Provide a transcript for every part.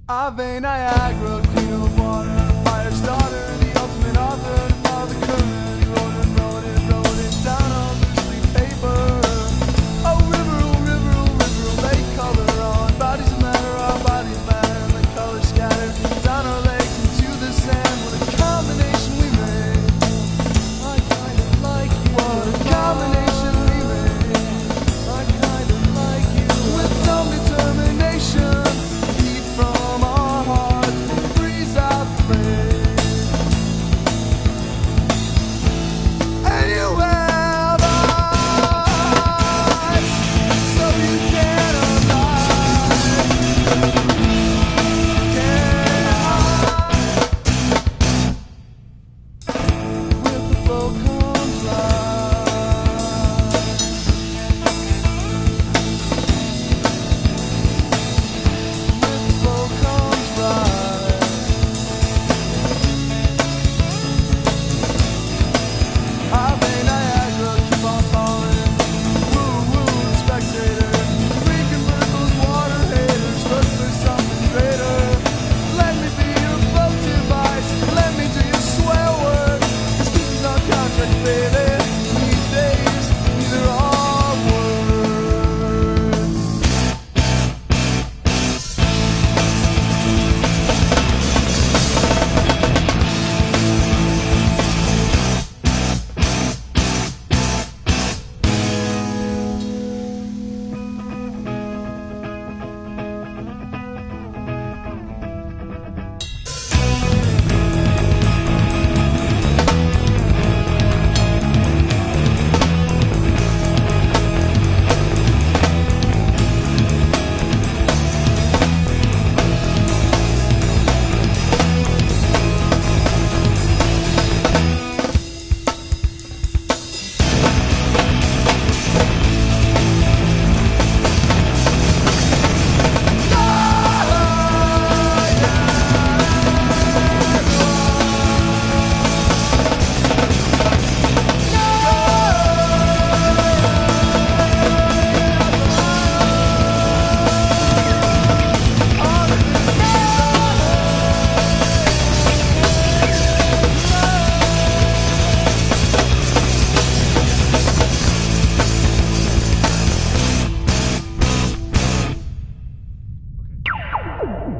Ave Niagara, queen of water, fire starter, the ultimate author, to follow the current. He wrote it down on loose-leaf paper. Oh river, lake color on bodies of matter, our bodies matter, like color scattered down our legs into the sand. What a combination we made. I kind of like you. What a combination we made. I kind of like you. With some determination. From our hearts, we freeze out the rain. And you have eyes, so you can't hide. Can't hide. With the flow comes life. With the flow comes life. Ave Niagara, keep on falling. Woo, the spectator. We convert those water haters. Look for something greater. Let me be your boat device. Let me do your swell work. This is our contract, baby. These days, these are all words.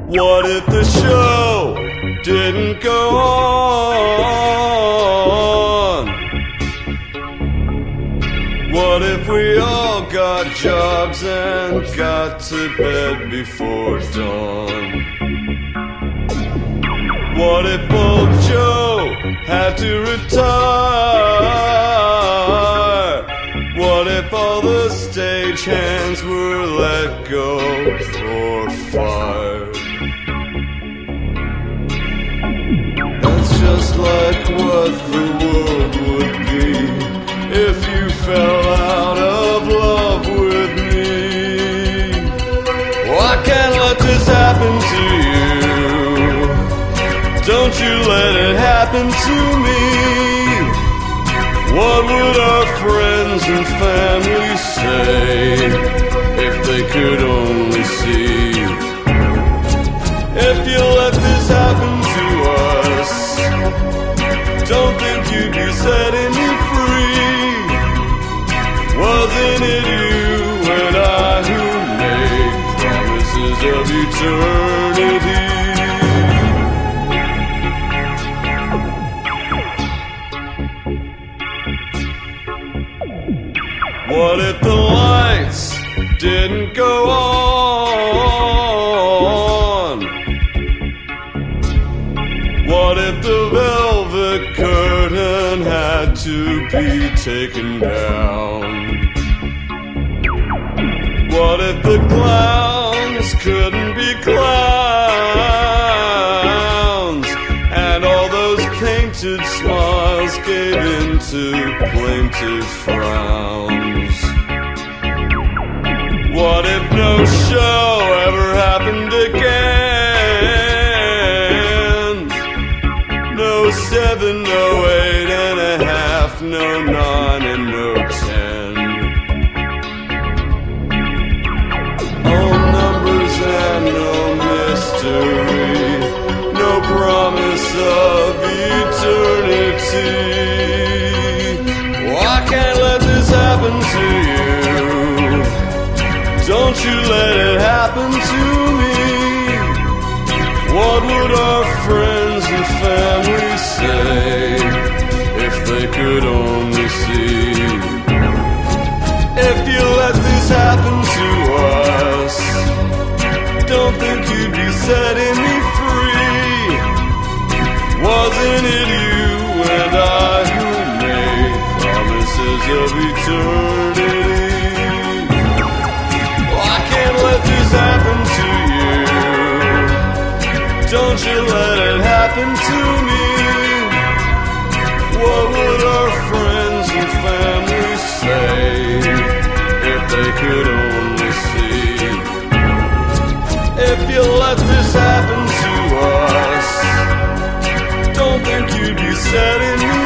What if the show didn't go on? What if we all got jobs and got to bed before dawn? What if old Joe had to retire? What if all the stage hands were let go or fired? Just like what the world would be if you fell out of love with me. Oh, I can't let this happen to you. Don't you let it happen to me. What would our friends and family say if they could only see? If you let this happen to us, don't think you'd be setting me free. Wasn't it you and I who made promises of eternity? What if the lights didn't go on? What if the velvet curtain had to be taken down? What if the clowns couldn't be clowns? And all those painted smiles gave into plaintive frowns? What if no show ever happened again? No 7, no 8.5, no 9, and no 10. All numbers and no mystery. see. Oh, I can't let this happen to you. Don't you let it happen to me. What would our friends and family say if they could only see? If you let this happen to us, don't think you'd be setting me free. Wasn't it you and I who made promises of eternity? Oh, I can't let this happen to you. Don't you let it happen to me. What would our friends and family say if they could only see? If you let this happen to us, don't think you'd be setting me